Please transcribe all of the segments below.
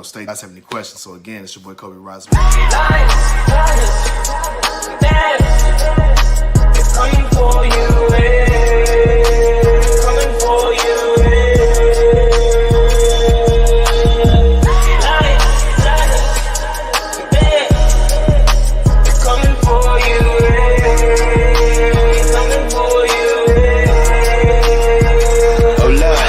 state. You guys have any questions? So again, it's your boy Cobe Rising. It's coming for you, coming for you, It's coming for you, coming for you, Oh Lord,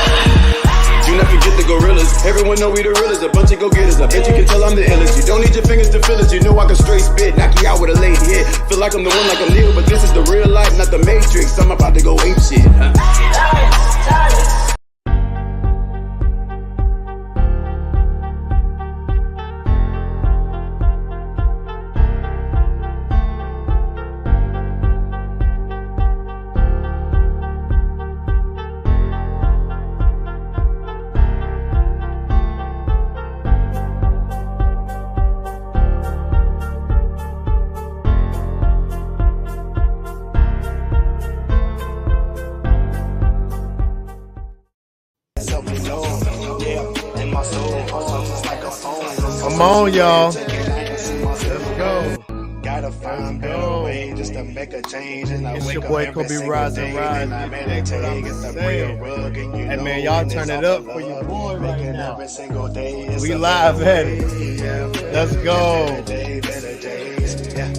do not forget the gorillas. Everyone know we the realest, a bunch of go-getters. I bet you can tell I'm the illest. You don't need your fingers to feel it. You know I can straight spit, knock you out with a lady hit. Feel like I'm the one, like I'm Neo, but this is the real life, not the Matrix. I'm about to go ape shit, huh? Come on, y'all. Let's go. Gotta find a better way just to make a change. And I It's wake your up boy every Cobe single Rising day, Rise. and I meditate, get the real rug, and you Hey know man, y'all when turn it's it all up for for your love, boy right making now. every single day. It's We a live better at it. way, yeah. Let's go. Better day, better days, yeah.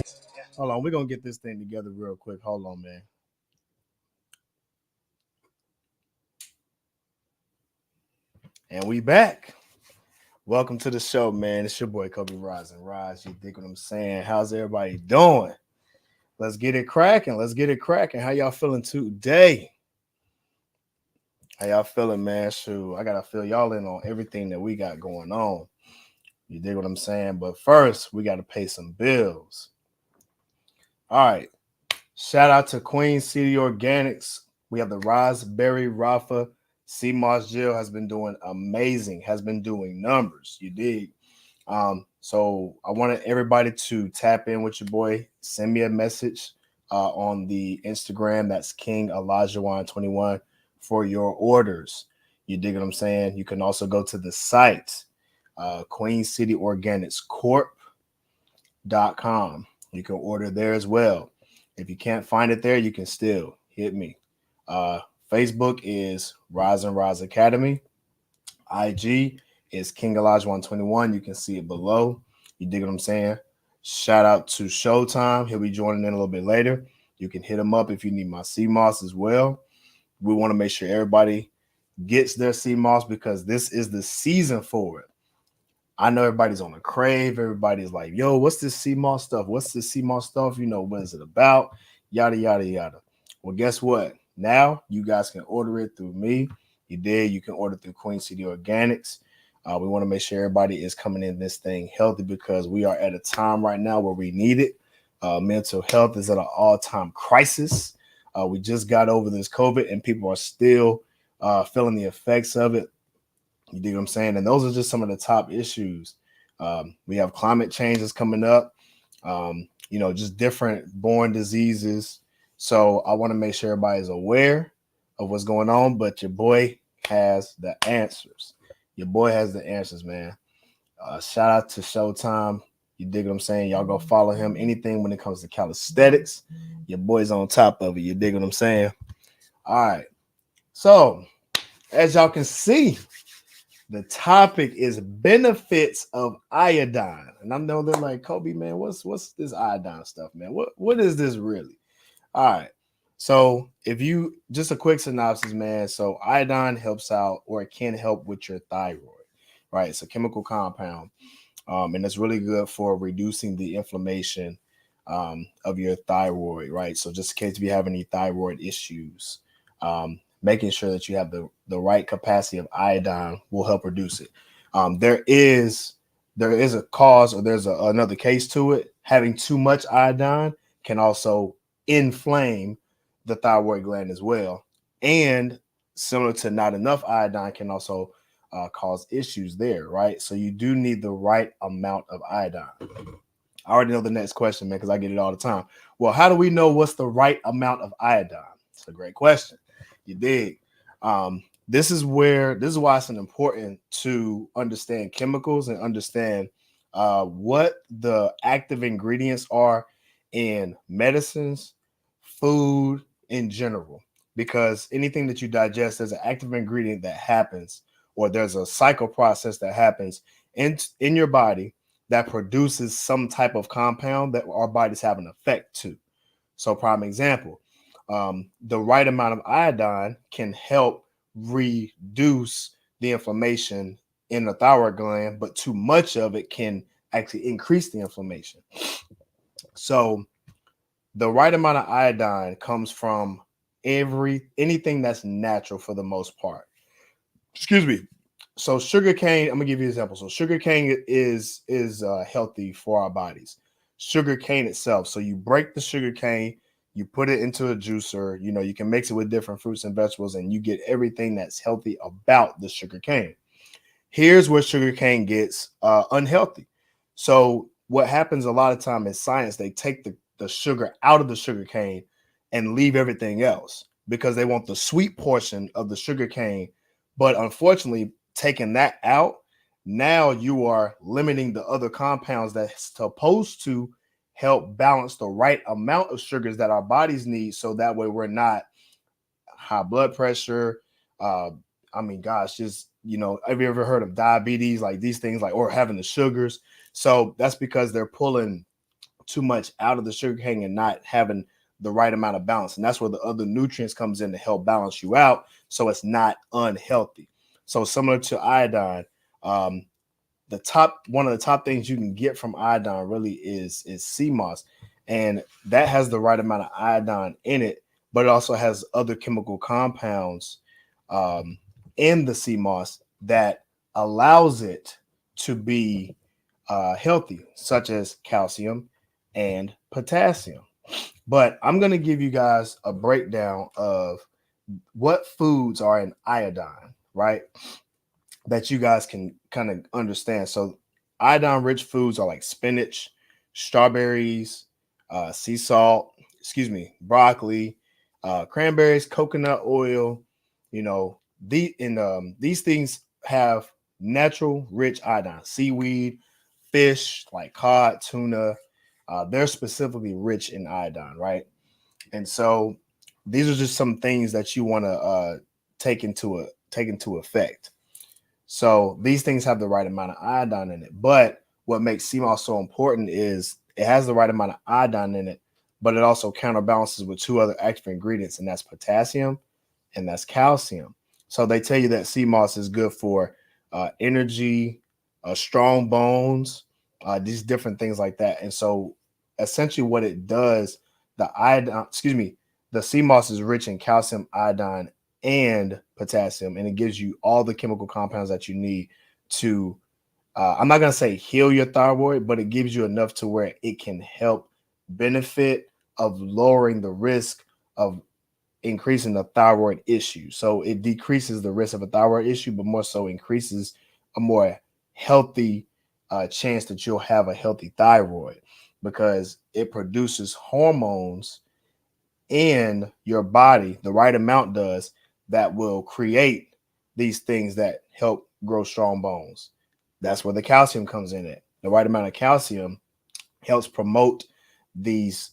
Hold on, we're gonna get this thing together real quick. Hold on, man. And we back. Welcome to the show, man. It's your boy Cobe Rising Rise. You dig what I'm saying? How's everybody doing? Let's get it cracking. Let's get it cracking. How y'all feeling today? How y'all feeling, man? Shoot, I gotta fill y'all in on everything that we got going on. You dig what I'm saying? But first, we gotta pay some bills. All right. Shout out to Queen City Organics. We have the Raspberry Rafa Sea Moss Gel has been doing amazing, has been doing numbers. You dig? So I wanted everybody to tap in with your boy. Send me a message on the Instagram. That's King Alajuwan 21 for your orders. You dig what I'm saying? You can also go to the site, Queen City Organics Corp.com. You can order there as well. If you can't find it there, you can still hit me. Facebook is Rise and Rise Academy. IG is King Elijah 121. You can see it below. You dig what I'm saying? Shout out to Showtime. He'll be joining in a little bit later. You can hit him up if you need my sea moss as well. We want to make sure everybody gets their sea moss because this is the season for it. I know everybody's on a crave. Everybody's like, yo, what's this sea moss stuff? What's this sea moss stuff? You know, what is it about? Yada, yada, yada. Well, guess what? Now you guys can order it through me. You did. You can order through Queen City Organics. We want to make sure everybody is coming in this thing healthy because we are at a time right now where we need it. Mental health is at an all-time crisis. We just got over this COVID and people are still feeling the effects of it. You dig what I'm saying? And those are just some of the top issues. We have climate changes coming up, just different born diseases. So I want to make sure everybody's aware of what's going on, but your boy has the answers. Your boy has the answers, man. Shout out to Showtime. You dig what I'm saying? Y'all go follow him. Anything when it comes to calisthenics, your boy's on top of it. You dig what I'm saying? All right. So as y'all can see, the topic is benefits of iodine. And I know they're like, Cobe, man, what's this iodine stuff, man? What is this really? All right. So if you just a quick synopsis, man. So iodine helps out, or it can help with your thyroid, right? It's a chemical compound, and it's really good for reducing the inflammation of your thyroid, right? So just in case if you have any thyroid issues, making sure that you have the right capacity of iodine will help reduce it. There is a cause, or there's another case to it. Having too much iodine can also inflame the thyroid gland as well. And similar to not enough iodine can also cause issues there, right? So you do need the right amount of iodine. I already know the next question, man, because I get it all the time. Well, how do we know what's the right amount of iodine? It's a great question. You dig? this is why it's important to understand chemicals and understand what the active ingredients are in medicines, food in general, because anything that you digest, there's an active ingredient that happens, or there's a cycle process that happens in your body that produces some type of compound that our bodies have an effect to. So, prime example, the right amount of iodine can help reduce the inflammation in the thyroid gland, but too much of it can actually increase the inflammation. So, the right amount of iodine comes from anything that's natural for the most part. Excuse me. So sugar cane, I'm gonna give you an example. So sugar cane is healthy for our bodies. Sugar cane itself. So you break the sugar cane, you put it into a juicer. You know, you can mix it with different fruits and vegetables, and you get everything that's healthy about the sugar cane. Here's where sugar cane gets unhealthy. So what happens a lot of time in science, they take the sugar out of the sugar cane and leave everything else because they want the sweet portion of the sugar cane. But unfortunately, taking that out, now you are limiting the other compounds that's supposed to help balance the right amount of sugars that our bodies need, so that way we're not high blood pressure. I mean, gosh, just, you know, have you ever heard of diabetes, like these things, like, or having the sugars? So that's because they're pulling too much out of the sugar cane and not having the right amount of balance. And that's where the other nutrients comes in to help balance you out, so it's not unhealthy. So similar to iodine, one of the top things you can get from iodine really is sea moss, and that has the right amount of iodine in it, but it also has other chemical compounds um, in the sea moss that allows it to be healthy, such as calcium and potassium. But I'm going to give you guys a breakdown of what foods are in iodine, right? That you guys can kind of understand. So, iodine rich foods are like spinach, strawberries, sea salt, broccoli, cranberries, coconut oil. You know, these things have natural rich iodine. Seaweed, fish like cod, tuna, they're specifically rich in iodine, right? And so these are just some things that you want to take into effect. So these things have the right amount of iodine in it. But what makes sea moss so important is it has the right amount of iodine in it, but it also counterbalances with two other active ingredients, and that's potassium and that's calcium. So they tell you that sea moss is good for energy, strong bones, these different things like that. And so essentially what it does, the sea moss is rich in calcium, iodine, and potassium, and it gives you all the chemical compounds that you need to I'm not going to say heal your thyroid, but it gives you enough to where it can help benefit of lowering the risk of increasing the thyroid issue. So it decreases the risk of a thyroid issue, but more so increases a more healthy chance that you'll have a healthy thyroid, because it produces hormones in your body, the right amount does, that will create these things that help grow strong bones. That's where the calcium comes in it. The right amount of calcium helps promote these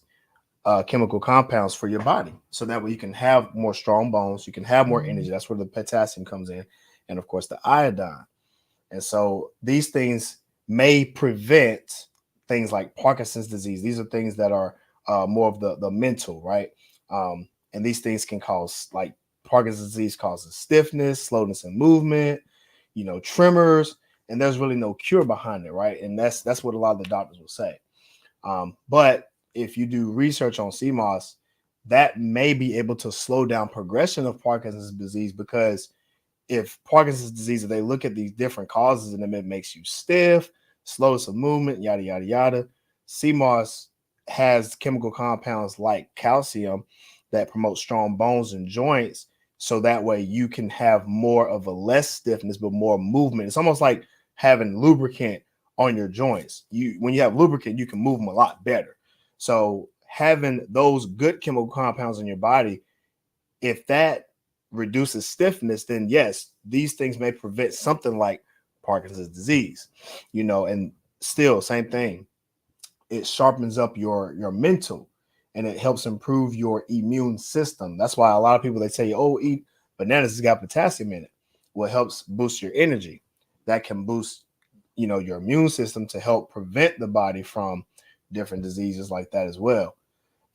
chemical compounds for your body, so that way you can have more strong bones, you can have more energy. That's where the potassium comes in, and of course the iodine. And so these things may prevent things like Parkinson's disease. These are things that are more of the mental, right? And these things can cause, like Parkinson's disease causes stiffness, slowness in movement, you know, tremors, and there's really no cure behind it, right? And that's what a lot of the doctors will say. But if you do research on sea moss, that may be able to slow down progression of Parkinson's disease, because if Parkinson's disease, if they look at these different causes and it makes you stiff, slowness of movement, yada, yada, yada, sea moss has chemical compounds like calcium that promote strong bones and joints. So that way you can have more of a less stiffness, but more movement. It's almost like having lubricant on your joints. When you have lubricant, you can move them a lot better. So having those good chemical compounds in your body, if that reduces stiffness, then yes, these things may prevent something like Parkinson's disease, and still same thing. It sharpens up your mental, and it helps improve your immune system. That's why a lot of people, they say, oh, eat bananas, it's got potassium in it. Well, it helps boost your energy. That can boost your immune system to help prevent the body from different diseases like that as well.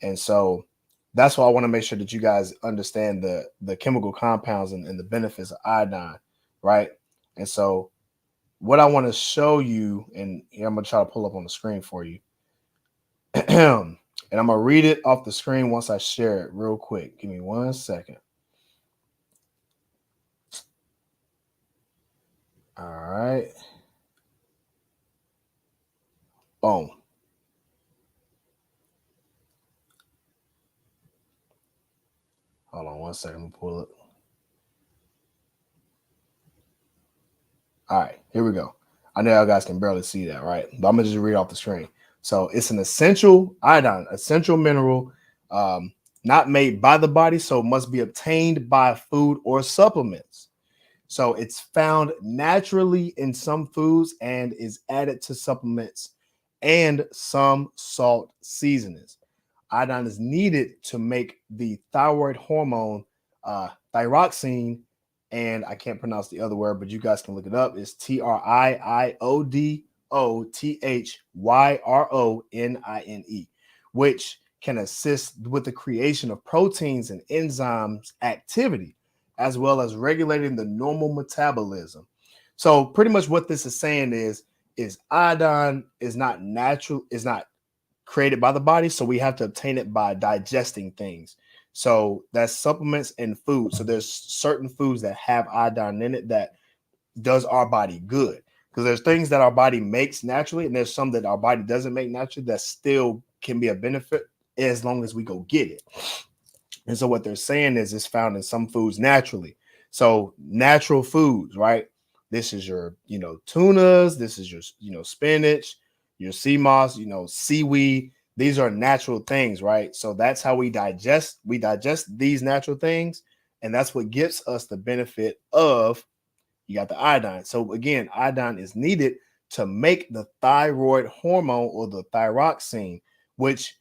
And so that's why I want to make sure that you guys understand the chemical compounds and the benefits of iodine, right? And so what I want to show you, and here I'm going to try to pull up on the screen for you. And I'm going to read it off the screen once I share it real quick. Give me 1 second. All right. Boom. Hold on 1 second. Let me pull it. All right, here we go. I know you guys can barely see that, right? But I'm going to just read off the screen. So it's an essential iodine, essential mineral, not made by the body, so must be obtained by food or supplements. So it's found naturally in some foods and is added to supplements and some salt seasonings. Iodine is needed to make the thyroid hormone thyroxine, and I can't pronounce the other word, but you guys can look it up. It's TRIIODOTHYRONINE, which can assist with the creation of proteins and enzymes activity, as well as regulating the normal metabolism. So pretty much what this is saying is iodine is not natural, is not created by the body, so we have to obtain it by digesting things. So that's supplements and food. So there's certain foods that have iodine in it that does our body good, because there's things that our body makes naturally, and there's some that our body doesn't make naturally that still can be a benefit as long as we go get it. And so what they're saying is it's found in some foods naturally. So natural foods, right? This is your, tunas. This is your, spinach, your sea moss, seaweed. These are natural things, right? So that's how we digest. We digest these natural things, and that's what gives us the benefit of, you got the iodine. So again, iodine is needed to make the thyroid hormone, or the thyroxine, which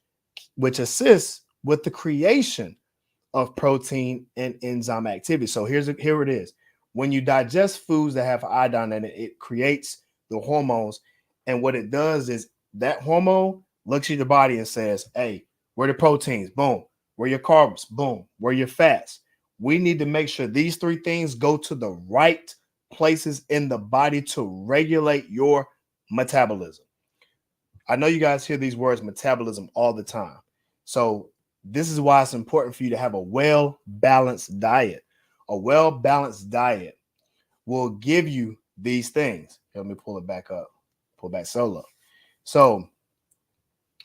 assists with the creation of protein and enzyme activity. So here it is. When you digest foods that have iodine in it, it creates the hormones. And what it does is that hormone looks at your body and says, hey, where are the proteins? Boom. Where are your carbs? Boom. Where are your fats? We need to make sure these three things go to the right places in the body to regulate your metabolism. I know you guys hear these words metabolism all the time. So this is why it's important for you to have a well-balanced diet. A well-balanced diet will give you these things. Let me pull it back up. Pull back solo. So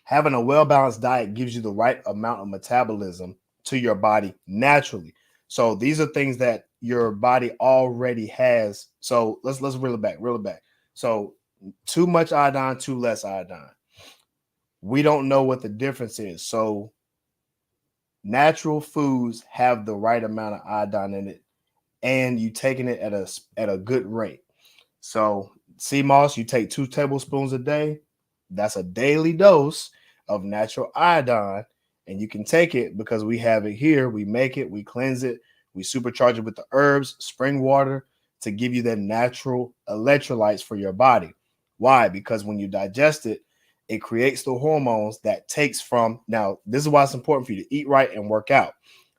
having a well-balanced diet gives you the right amount of metabolism to your body naturally. So these are things that your body already has. So let's reel it back. So too much iodine, too less iodine. We don't know what the difference is. So natural foods have the right amount of iodine in it, and you taking it at a good rate. So sea moss, you take 2 tablespoons a day. That's a daily dose of natural iodine, and you can take it because we have it here. We make it, we cleanse it, we supercharge it with the herbs, spring water, to give you the natural electrolytes for your body. Why? Because when you digest it, it creates the hormones that takes from. Now, this is why it's important for you to eat right and work out.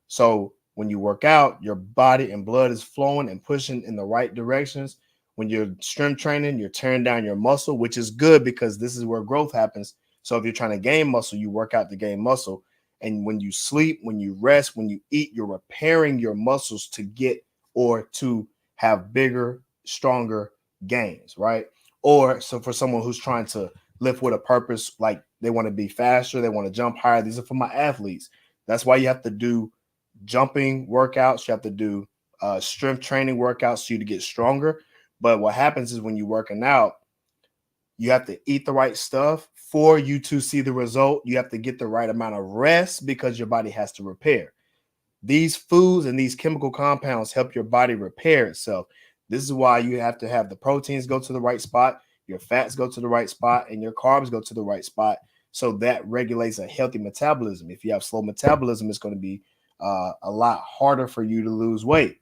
So when you work out, your body and blood is flowing and pushing in the right directions. When you're strength training, you're tearing down your muscle, which is good because this is where growth happens. So if you're trying to gain muscle, you work out to gain muscle. And when you sleep, when you rest, when you eat, you're repairing your muscles to get, or to have bigger, stronger gains, right? Or so for someone who's trying to lift with a purpose, like they want to be faster, they want to jump higher. These are for my athletes. That's why you have to do jumping workouts. You have to do strength training workouts so you to get stronger. But what happens is when you're working out, you have to eat the right stuff for you to see the result. You have to get the right amount of rest because your body has to repair. These foods and these chemical compounds help your body repair itself. This is why you have to have the proteins go to the right spot, your fats go to the right spot, and your carbs go to the right spot. So that regulates a healthy metabolism. If you have slow metabolism, it's going to be a lot harder for you to lose weight.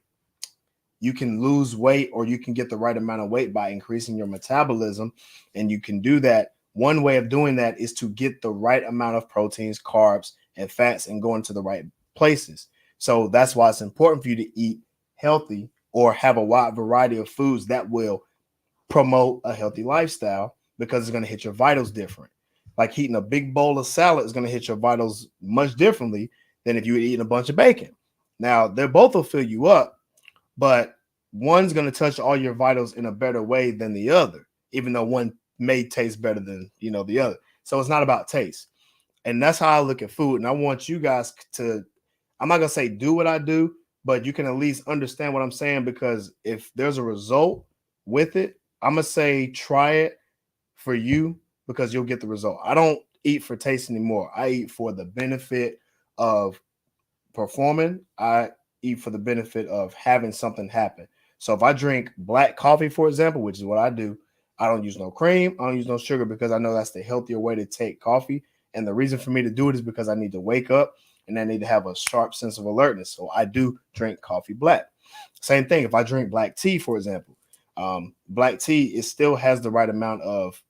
You can lose weight or you can get the right amount of weight by increasing your metabolism. And you can do that. One way of doing that is to get the right amount of proteins, carbs, and fats and going to the right places. So that's why it's important for you to eat healthy or have a wide variety of foods that will promote a healthy lifestyle, because it's going to hit your vitals different. Like eating a big bowl of salad is going to hit your vitals much differently than if you were eating a bunch of bacon. Now, they both will fill you up, but one's going to touch all your vitals in a better way than the other, even though one may taste better than, the other. So it's not about taste. And that's how I look at food. And I want you guys to, I'm not going to say do what I do, but you can at least understand what I'm saying, because if there's a result with it, I'm going to say try it for you, because you'll get the result. I don't eat for taste anymore. I eat for the benefit of performing. I eat for the benefit of having something happen. So if I drink black coffee, for example, which is what I do, I don't use no cream. I don't use no sugar, because I know that's the healthier way to take coffee. And the reason for me to do it is because I need to wake up and I need to have a sharp sense of alertness. So I do drink coffee black. Same thing. If I drink black tea, for example, black tea, it still has the right amount of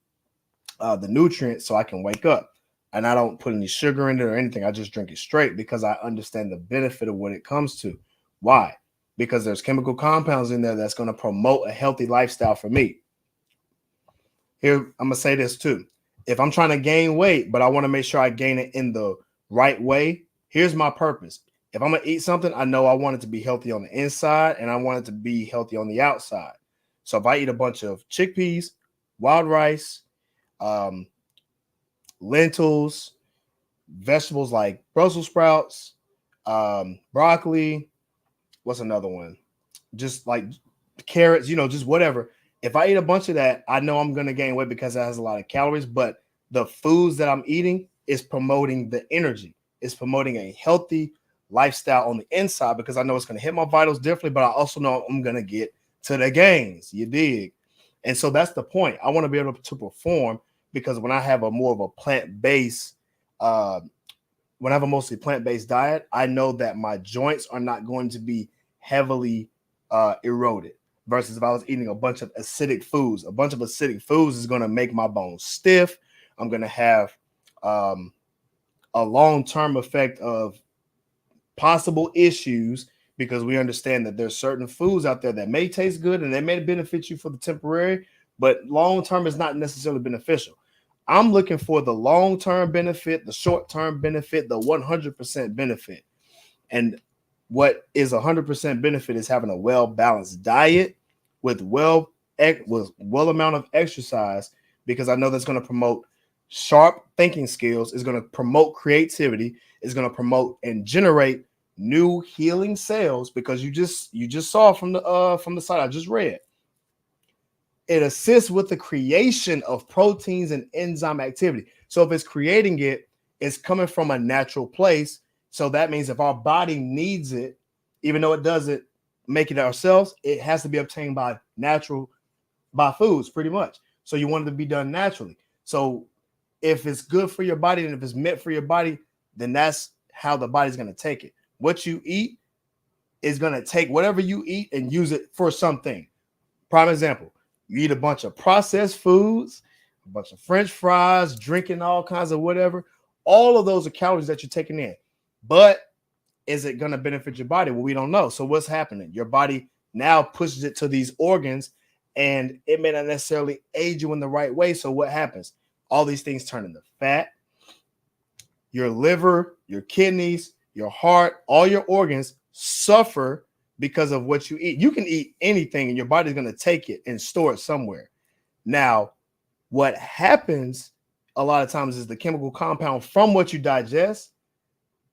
the nutrients so I can wake up. And I don't put any sugar in it or anything. I just drink it straight because I understand the benefit of what it comes to. Why? Because there's chemical compounds in there that's going to promote a healthy lifestyle for me. Here, I'm going to say this too. If I'm trying to gain weight, but I want to make sure I gain it in the right way, here's my purpose. If I'm going to eat something, I know I want it to be healthy on the inside and I want it to be healthy on the outside. So if I eat a bunch of chickpeas, wild rice, lentils, vegetables like Brussels sprouts, broccoli, what's another one? Just like carrots, just whatever. If I eat a bunch of that, I know I'm going to gain weight because it has a lot of calories, but the foods that I'm eating is promoting the energy. It's promoting a healthy lifestyle on the inside, because I know it's going to hit my vitals differently, but I also know I'm going to get to the gains. You dig? And so that's the point. I want to be able to perform, because when I have a more of a plant-based, when I have a mostly plant-based diet, I know that my joints are not going to be heavily eroded. Versus if I was eating a bunch of acidic foods. A bunch of acidic foods is going to make my bones stiff. I'm going to have a long-term effect of possible issues, because we understand that there's certain foods out there that may taste good and they may benefit you for the temporary, but long-term is not necessarily beneficial. I'm looking for the long-term benefit, the short-term benefit, the 100% benefit. And what is 100% benefit is having a well-balanced diet with well amount of exercise, because I know that's going to promote sharp thinking skills, is going to promote creativity, is going to promote and generate new healing cells, because you just saw from the site I just read. It assists with the creation of proteins and enzyme activity. So if it's creating it, it's coming from a natural place. So that means if our body needs it, even though it doesn't make it ourselves, it has to be obtained by foods, pretty much. So you want it to be done naturally. So if it's good for your body and if it's meant for your body, then that's how the body's going to take it. What you eat is going to take whatever you eat and use it for something. Prime example, you eat a bunch of processed foods, a bunch of French fries, drinking all kinds of whatever. All of those are calories that you're taking in. But is it going to benefit your body? Well, we don't know. So what's happening? Your body now pushes it to these organs, and it may not necessarily aid you in the right way. So what happens? All these things turn into fat. Your liver, your kidneys, your heart, all your organs suffer because of what you eat. You can eat anything and your body's going to take it and store it somewhere. Now, what happens a lot of times is the chemical compound from what you digest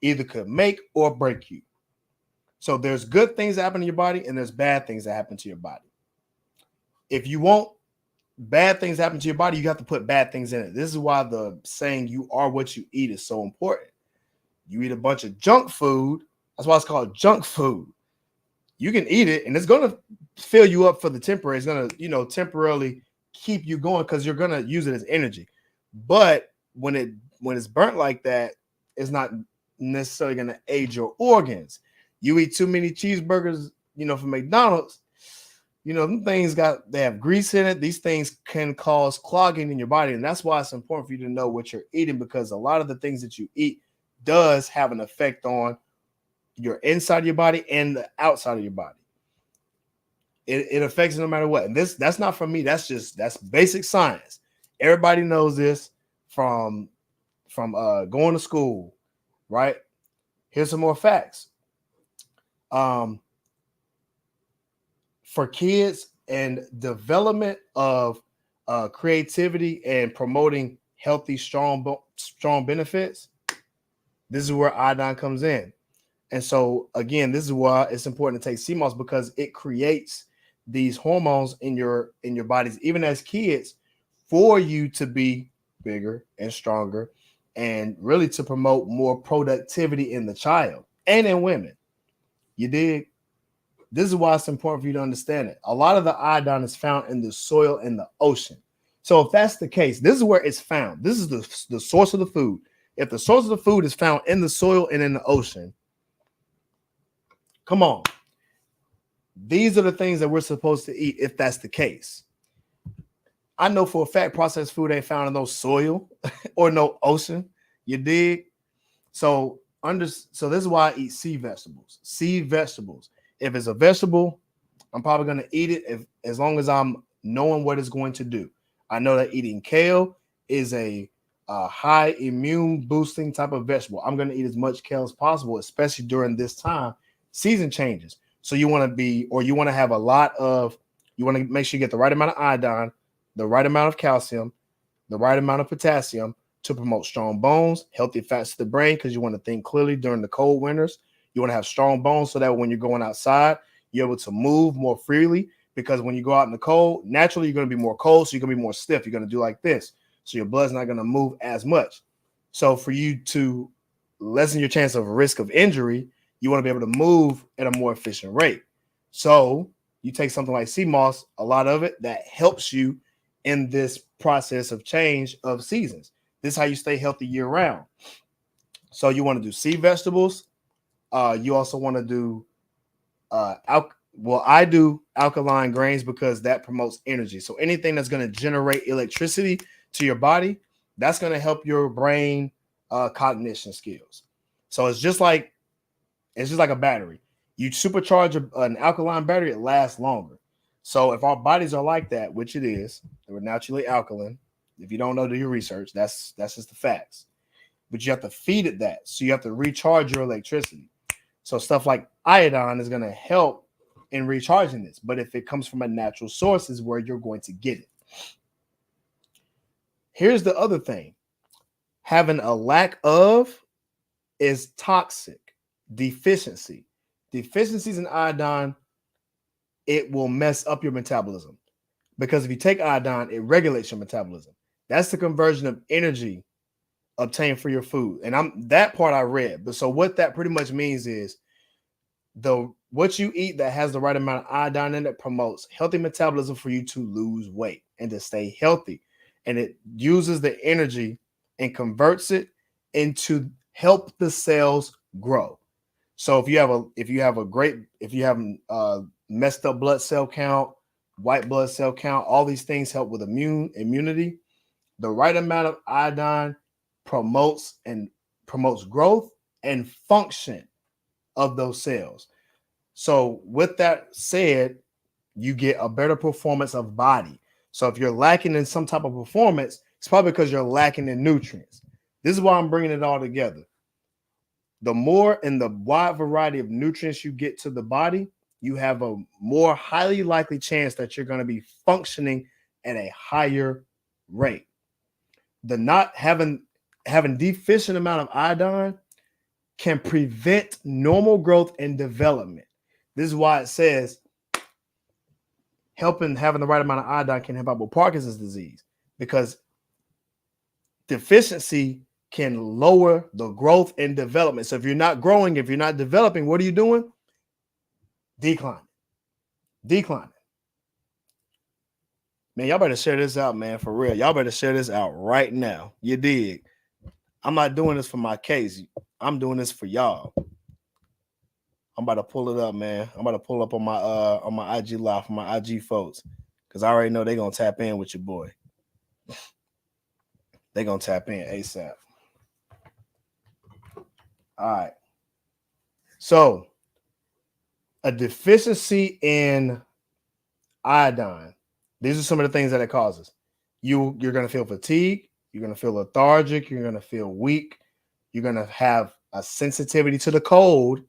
either could make or break you. So there's good things that happen to your body and there's bad things that happen to your body. If you want bad things to happen to your body, you have to put bad things in it. This is why the saying "you are what you eat" is so important. You eat a bunch of junk food, That's why it's called junk food. You can eat it and it's going to fill you up for the temporary. It's going to, temporarily keep you going because you're going to use it as energy. But when it's burnt like that, it's not necessarily going to aid your organs. You eat too many cheeseburgers, from McDonald's, them things they have grease in it. These things can cause clogging in your body. And that's why it's important for you to know what you're eating, because a lot of the things that you eat does have an effect on your inside of your body and the outside of your body. It affects it no matter what. And that's not from me. That's basic science. Everybody knows this from going to school, right? Here's some more facts. For kids and development of creativity and promoting healthy, strong benefits, this is where iodine comes in. And so, again, this is why it's important to take sea moss, because it creates these hormones in your bodies, even as kids, for you to be bigger and stronger, and really to promote more productivity in the child and in women. You dig? This is why it's important for you to understand it. A lot of the iodine is found in the soil and the ocean. So if that's the case, this is where it's found. This is the source of the food. If the source of the food is found in the soil and in the ocean, come on. These are the things that we're supposed to eat if that's the case. I know for a fact processed food ain't found in no soil or no ocean. You dig? So this is why I eat sea vegetables. Sea vegetables. If it's a vegetable, I'm probably going to eat it as long as I'm knowing what it's going to do. I know that eating kale is a high immune boosting type of vegetable. I'm going to eat as much kale as possible, especially during this time. Season changes. So you want to have you want to make sure you get the right amount of iodine, the right amount of calcium, the right amount of potassium to promote strong bones, healthy fats to the brain, because you want to think clearly during the cold winters. You want to have strong bones so that when you're going outside, you're able to move more freely, because when you go out in the cold, naturally you're going to be more cold, so you're going to be more stiff. You're going to do like this. So your blood's not going to move as much. So for you to lessen your chance of risk of injury, you want to be able to move at a more efficient rate. So you take something like sea moss, a lot of it, that helps you in this process of change of seasons. This is how you stay healthy year round. So you want to do sea vegetables. You also want to do I do alkaline grains because that promotes energy. So anything that's going to generate electricity to your body, that's going to help your brain cognition skills. So it's just like a battery. You supercharge an alkaline battery, it lasts longer. So if our bodies are like that, which it is, we're naturally alkaline. If you don't know, do your research. That's just the facts. But you have to feed it that. So you have to recharge your electricity. So stuff like iodine is going to help in recharging this. But if it comes from a natural source, is where you're going to get it. Here's the other thing. Having a lack of is toxic. Deficiencies in iodine, it will mess up your metabolism. Because if you take iodine, it regulates your metabolism. That's the conversion of energy obtained for your food. And that part I read. But so what that pretty much means is what you eat that has the right amount of iodine in it promotes healthy metabolism for you to lose weight and to stay healthy. And it uses the energy and converts it into help the cells grow. So if you have messed up blood cell count, white blood cell count, all these things help with immunity. The right amount of iodine promotes growth and function of those cells. So with that said, you get a better performance of body. So if you're lacking in some type of performance, it's probably because you're lacking in nutrients. This is why I'm bringing it all together. The more and the wide variety of nutrients you get to the body, you have a more highly likely chance that you're going to be functioning at a higher rate. The not having deficient amount of iodine can prevent normal growth and development. This is why it says having the right amount of iodine can help out with Parkinson's disease, because deficiency can lower the growth and development. So if you're not growing, if you're not developing, what are you doing? Declining. Man, y'all better share this out, man, for real. Y'all better share this out right now. You dig? I'm not doing this for my case. I'm doing this for y'all. I'm about to pull it up, man. I'm about to pull up on my IG live for my IG folks, because I already know they're gonna tap in with your boy. They're gonna tap in ASAP. All right. So a deficiency in iodine. These are some of the things that it causes. You're going to feel fatigue. You're going to feel lethargic. You're going to feel weak. You're going to have a sensitivity to the cold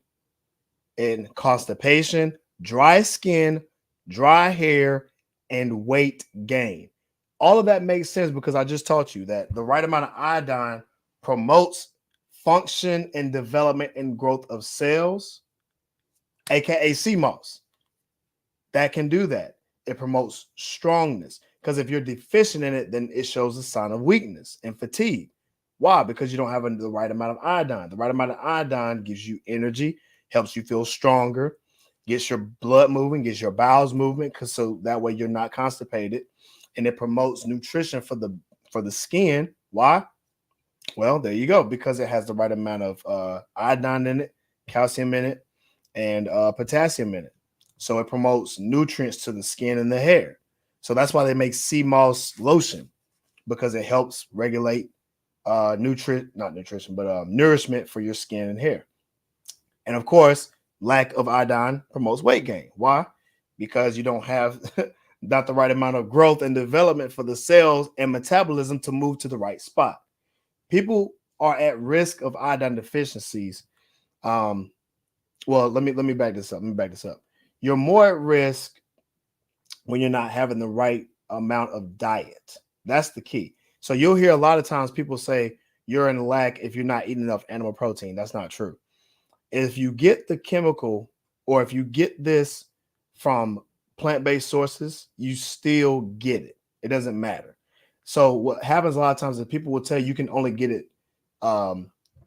and constipation, dry skin, dry hair, and weight gain. All of that makes sense because I just taught you that the right amount of iodine promotes function and development and growth of cells, aka CMOS. That can do that. It promotes strongness, because if you're deficient in it, then it shows a sign of weakness and fatigue. Why? Because you don't have the right amount of iodine. The right amount of iodine gives you energy, helps you feel stronger, gets your blood moving, gets your bowels moving, because so that way you're not constipated, and it promotes nutrition for the skin. Why? Well, there you go, because it has the right amount of iodine in it, calcium in it, and potassium in it. So it promotes nutrients to the skin and the hair. So that's why they make sea moss lotion, because it helps regulate nourishment for your skin and hair. And of course, lack of iodine promotes weight gain. Why? Because you don't have not the right amount of growth and development for the cells and metabolism to move to the right spot. People are at risk of iodine deficiencies. Well, let me back this up. You're more at risk when you're not having the right amount of diet. That's the key. So you'll hear a lot of times people say you're in lack if you're not eating enough animal protein. That's not true. If you get the chemical, or if you get this from plant-based sources, you still get it. It doesn't matter. So what happens a lot of times is people will tell you can only get it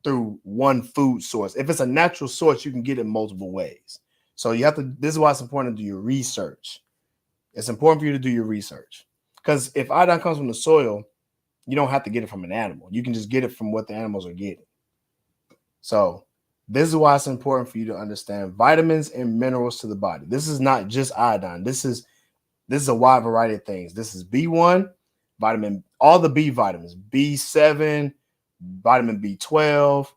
through one food source. If it's a natural source, you can get it multiple ways. So you have to, this is why it's important to do your research. It's important for you to do your research, because if iodine comes from the soil, you don't have to get it from an animal. You can just get it from what the animals are getting. So this is why it's important for you to understand vitamins and minerals to the body. This is not just iodine. This is a wide variety of things. This is B1, vitamin, all the B vitamins, B7, vitamin B12,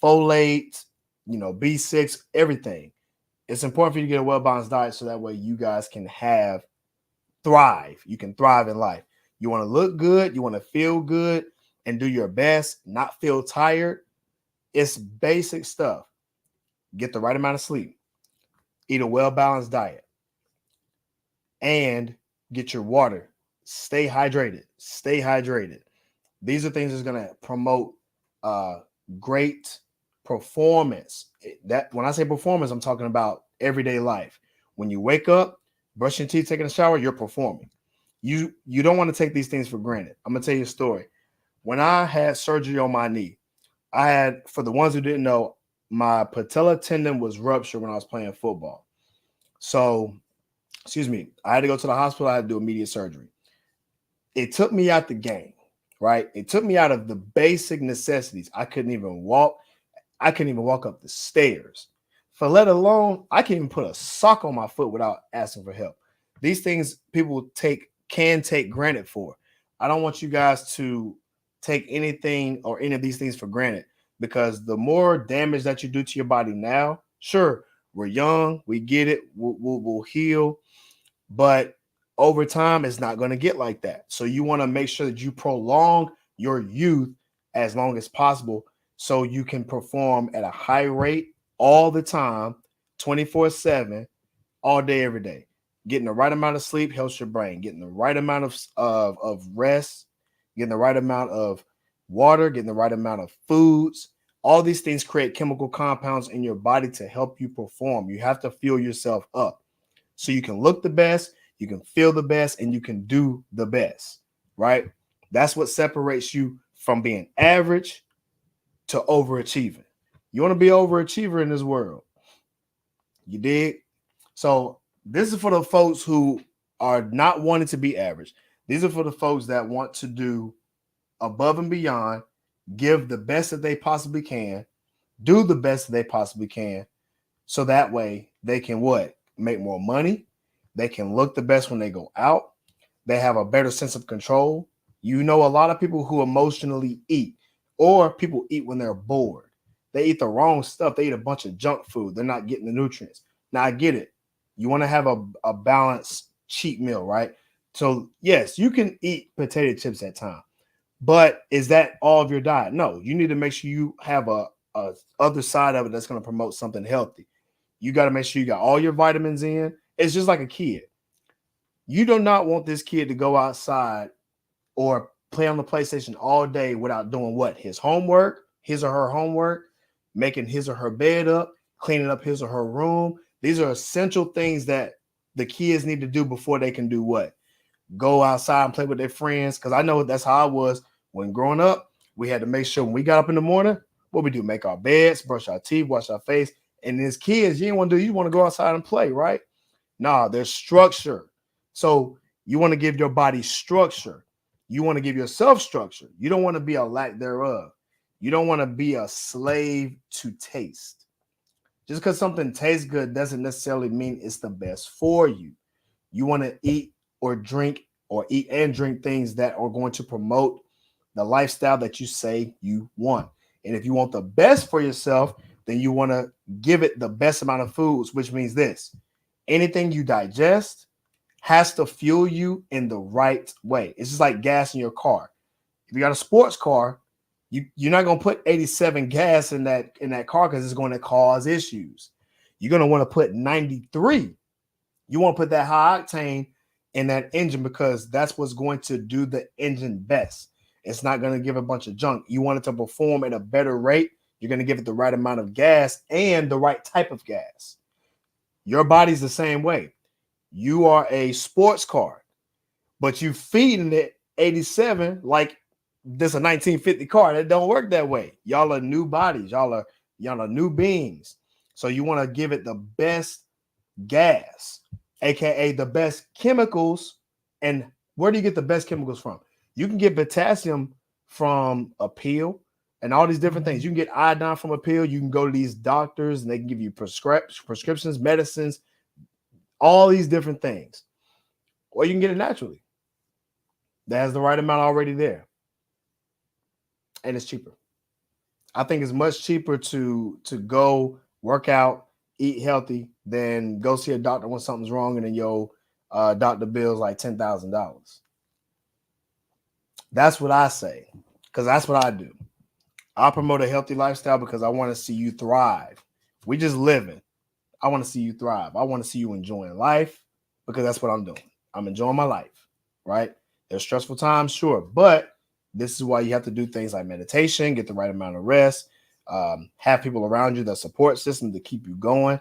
folate, B6, everything. It's important for you to get a well-balanced diet so that way you guys can thrive. You can thrive in life. You want to look good, you want to feel good, and do your best, not feel tired. It's basic stuff. Get the right amount of sleep, eat a well-balanced diet, and get your water. Stay hydrated. These are things that's going to promote great performance. That when I say performance, I'm talking about everyday life. When you wake up, brushing teeth, taking a shower, you're performing. You don't want to take these things for granted. I'm gonna tell you a story. When I had surgery on my knee, for the ones who didn't know, my patella tendon was ruptured when I was playing football. So, I had to go to the hospital. I had to do immediate surgery. It took me out the game, right? It took me out of the basic necessities. I couldn't even walk. I couldn't even walk up the stairs. For let alone, I can't even put a sock on my foot without asking for help. These things people can take granted for. I don't want you guys to take anything or any of these things for granted, because the more damage that you do to your body now, sure, we're young, we get it, we'll heal, but over time, it's not going to get like that. So you want to make sure that you prolong your youth as long as possible, so you can perform at a high rate all the time, 24/7, all day, every day. Getting the right amount of sleep helps your brain. Getting the right amount of rest, getting the right amount of water, getting the right amount of foods. All these things create chemical compounds in your body to help you perform. You have to fuel yourself up so you can look the best, you can feel the best, and you can do the best, right? That's what separates you from being average to overachieving. You want to be an overachiever in this world. You dig? So this is for the folks who are not wanting to be average. These are for the folks that want to do above and beyond, give the best that they possibly can, do the best that they possibly can, so that way they can what? Make more money. They can look the best when they go out. They have a better sense of control. You know, a lot of people who emotionally eat, or people eat when they're bored. They eat the wrong stuff. They eat a bunch of junk food. They're not getting the nutrients. Now, I get it. You want to have a balanced cheat meal, right? So, yes, you can eat potato chips at times. But is that all of your diet? No, you need to make sure you have a other side of it that's going to promote something healthy. You got to make sure you got all your vitamins in. It's just like a kid. You do not want this kid to go outside or play on the PlayStation all day without doing what? His homework, his or her homework, making his or her bed up, cleaning up his or her room. These are essential things that the kids need to do before they can do what? Go outside and play with their friends. Because I know that's how I was when growing up. We had to make sure when we got up in the morning, what we do, make our beds, brush our teeth, wash our face. And as kids, you ain't want to do, you want to go outside and play, right? Nah, there's structure. So you want to give your body structure. You want to give yourself structure. You don't want to be a lack thereof. You don't want to be a slave to taste. Just because something tastes good doesn't necessarily mean it's the best for you. You want to eat or drink or eat and drink things that are going to promote the lifestyle that you say you want. And if you want the best for yourself, then you want to give it the best amount of foods, which means this: anything you digest has to fuel you in the right way. It's just like gas in your car. If you got a sports car, you're not going to put 87 gas in that car because it's going to cause issues. You're going to want to put 93. You want to put that high octane in that engine because that's what's going to do the engine best. It's not going to give a bunch of junk. You want it to perform at a better rate. You're going to give it the right amount of gas and the right type of gas. Your body's the same way. You are a sports car, but you feeding it 87 like this a 1950 car. That don't work that way. Y'all are new bodies. Y'all are new beings. So you want to give it the best gas, aka the best chemicals. And where do you get the best chemicals from? You can get potassium from a pill and all these different things. You can get iodine from a pill. You can go to these doctors and they can give you prescriptions, medicines, all these different things. Or you can get it naturally. That has the right amount already there. And it's cheaper. I think it's much cheaper to go work out, eat healthy, than go see a doctor when something's wrong and then your doctor bill's like $10,000. That's what I say, because that's what I do. I promote a healthy lifestyle because I want to see you thrive. We just living. I want to see you thrive. I want to see you enjoying life because that's what I'm doing. I'm enjoying my life, right? There's stressful times, sure, but this is why you have to do things like meditation, get the right amount of rest, have people around you, the support system to keep you going.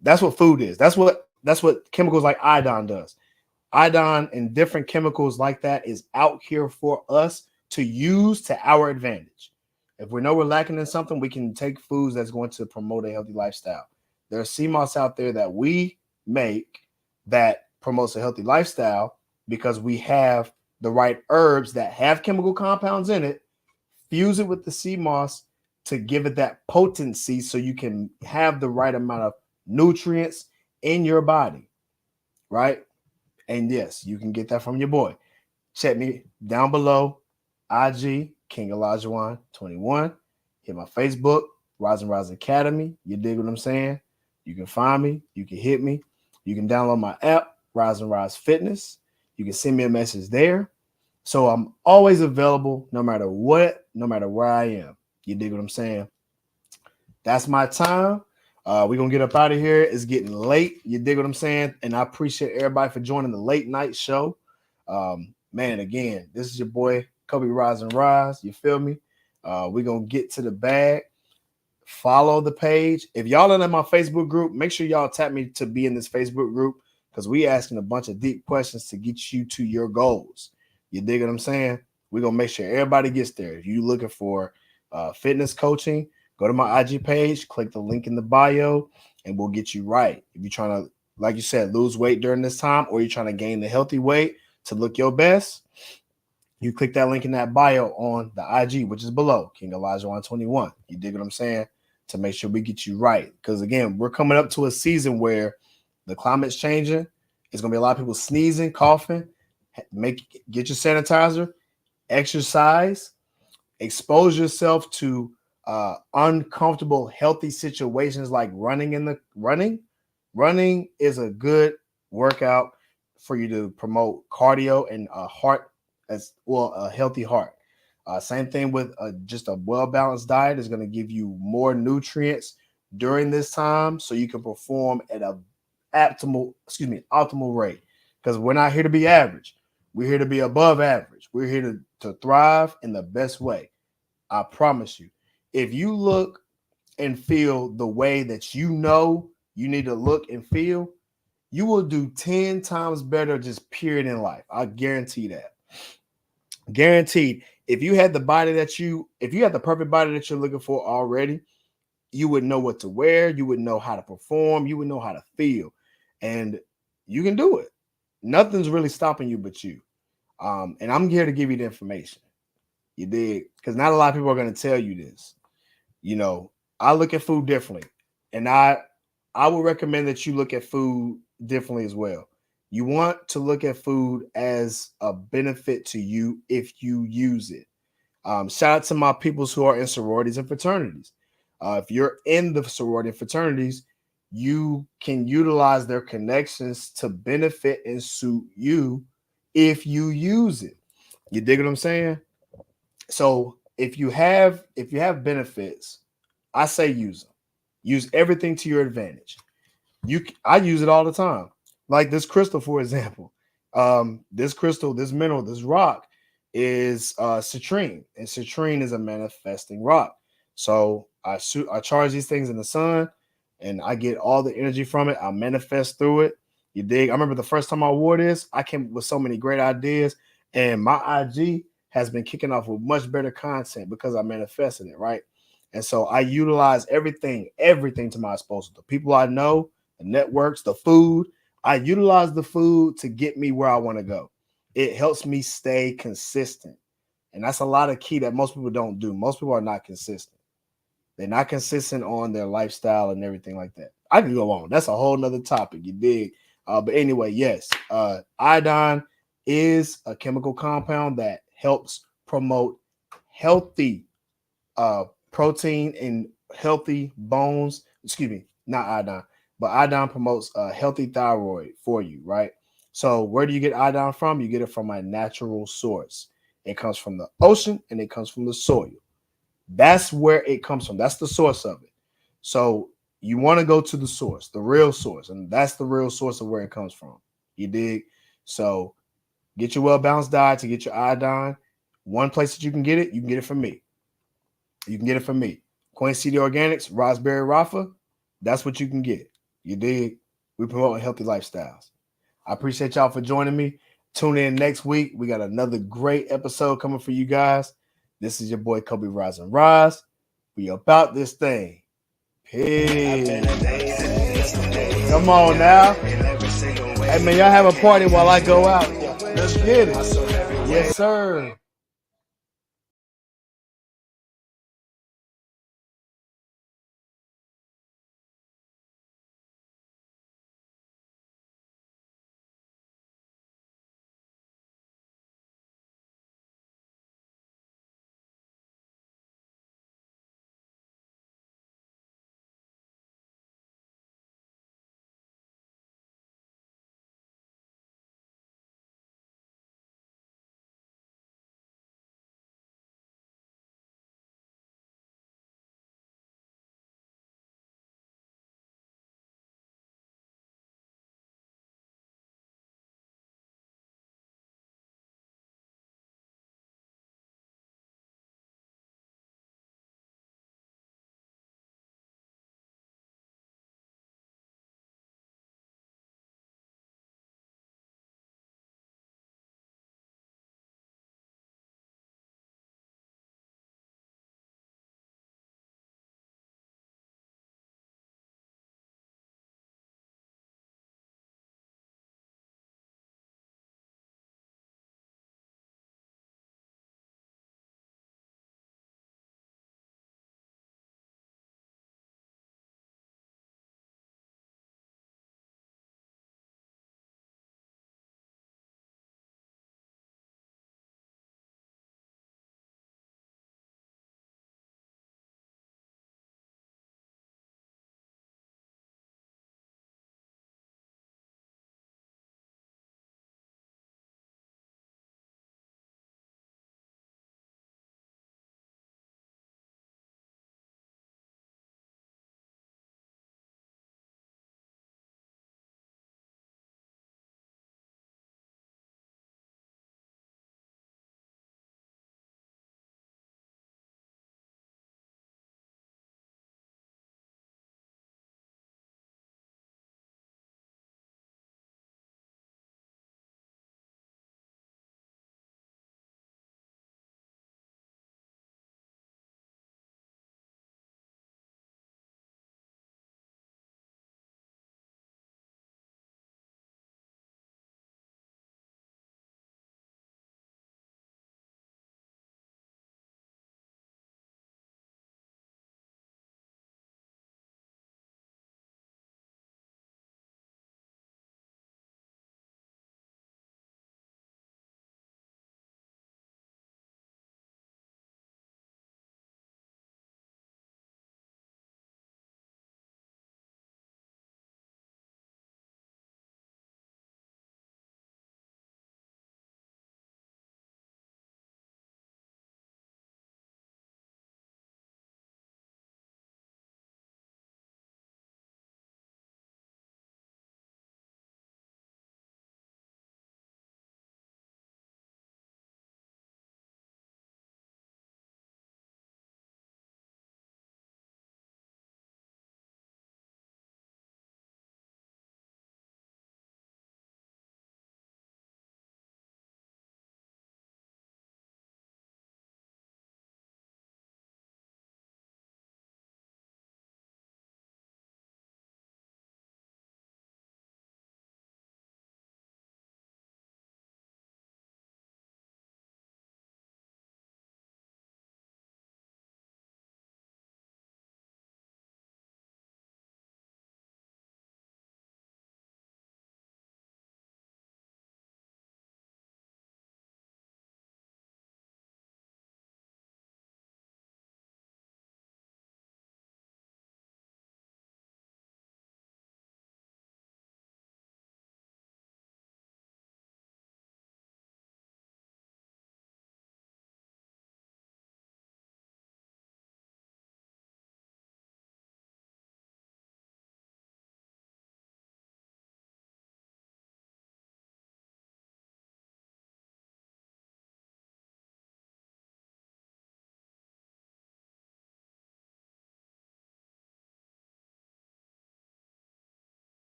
That's what food is. That's what chemicals like iodine does. Iodine and different chemicals like that is out here for us to use to our advantage. If we know we're lacking in something, we can take foods that's going to promote a healthy lifestyle. There's sea moss out there that we make that promotes a healthy lifestyle because we have the right herbs that have chemical compounds in it, fuse it with the sea moss to give it that potency so you can have the right amount of nutrients in your body, right? And yes, you can get that from your boy. Check me down below, IG, King Alajuwan 21. Hit my Facebook, Rise and Rise Academy. You dig what I'm saying? You can find me. You can hit me. You can download my app, Rise and Rise Fitness. You can send me a message there. So I'm always available no matter what, no matter where I am. You dig what I'm saying? That's my time. We're going to get up out of here. It's getting late. You dig what I'm saying? And I appreciate everybody for joining the late night show. Man, again, this is your boy, Cobe Rise and Rise. You feel me? We're going to get to the bag. Follow the page. If y'all are in my Facebook group, make sure y'all tap me to be in this Facebook group because we asking a bunch of deep questions to get you to your goals. You dig what I'm saying? We're gonna make sure everybody gets there. If you're looking for fitness coaching, go to my IG page, click the link in the bio, and we'll get you right. If you're trying to, like you said, lose weight during this time, or you're trying to gain the healthy weight to look your best, you click that link in that bio on the IG, which is below, King Alajuwan 21. You dig what I'm saying? To make sure we get you right. Because again, we're coming up to a season where the climate's changing. It's gonna be a lot of people sneezing, coughing. Get your sanitizer, exercise, expose yourself to uncomfortable, healthy situations like running. Running is a good workout for you to promote cardio and a heart as well, a healthy heart. Same thing with just a well-balanced diet is going to give you more nutrients during this time so you can perform at a optimal rate. Because we're not here to be average. We're here to be above average. We're here to thrive in the best way. I promise you. If you look and feel the way that you know you need to look and feel, you will do 10 times better just period in life. I guarantee that. Guaranteed. If you had the perfect body that you're looking for already, you would know what to wear, you would know how to perform, you would know how to feel, and you can do it. Nothing's really stopping you but you. And I'm here to give you the information. You dig? Because not a lot of people are going to tell you this. You know, I look at food differently, and I would recommend that you look at food differently as well. You want to look at food as a benefit to you if you use it. Shout out to my peoples who are in sororities and fraternities. If you're in the sorority and fraternities, you can utilize their connections to benefit and suit you if you use it. You dig what I'm saying? So if you have benefits, I say use them. Use everything to your advantage. I use it all the time. Like this crystal, for example. This crystal, this mineral, this rock is citrine, and citrine is a manifesting rock. So I charge these things in the sun, and I get all the energy from it. I manifest through it. You dig? I remember the first time I wore this, I came with so many great ideas, and my IG has been kicking off with much better content because I manifested it, right? And so I utilize everything to my disposal. The people I know, the networks, the food. I utilize the food to get me where I want to go. It helps me stay consistent. And that's a lot of key that most people don't do. Most people are not consistent. They're not consistent on their lifestyle and everything like that. I can go on. That's a whole nother topic. You dig? But anyway, yes, iodine is a chemical compound that helps promote healthy protein and healthy bones. Excuse me, not iodine. But iodine promotes a healthy thyroid for you, right? So where do you get iodine from? You get it from a natural source. It comes from the ocean and it comes from the soil. That's where it comes from. That's the source of it. So you want to go to the source, the real source, and that's the real source of where it comes from. You dig? So get your well-balanced diet to get your iodine. One place that you can get it from me. You can get it from me. Queen City Organics, Raspberry Rafa, that's what you can get. You dig? We promote healthy lifestyles. I appreciate y'all for joining me. Tune in next week. We got another great episode coming for you guys. This is your boy Cobe Rise and Rise. We about this thing. Peace. Come on now. Hey man, y'all have a party while I go out. Let's get it. Yes, sir.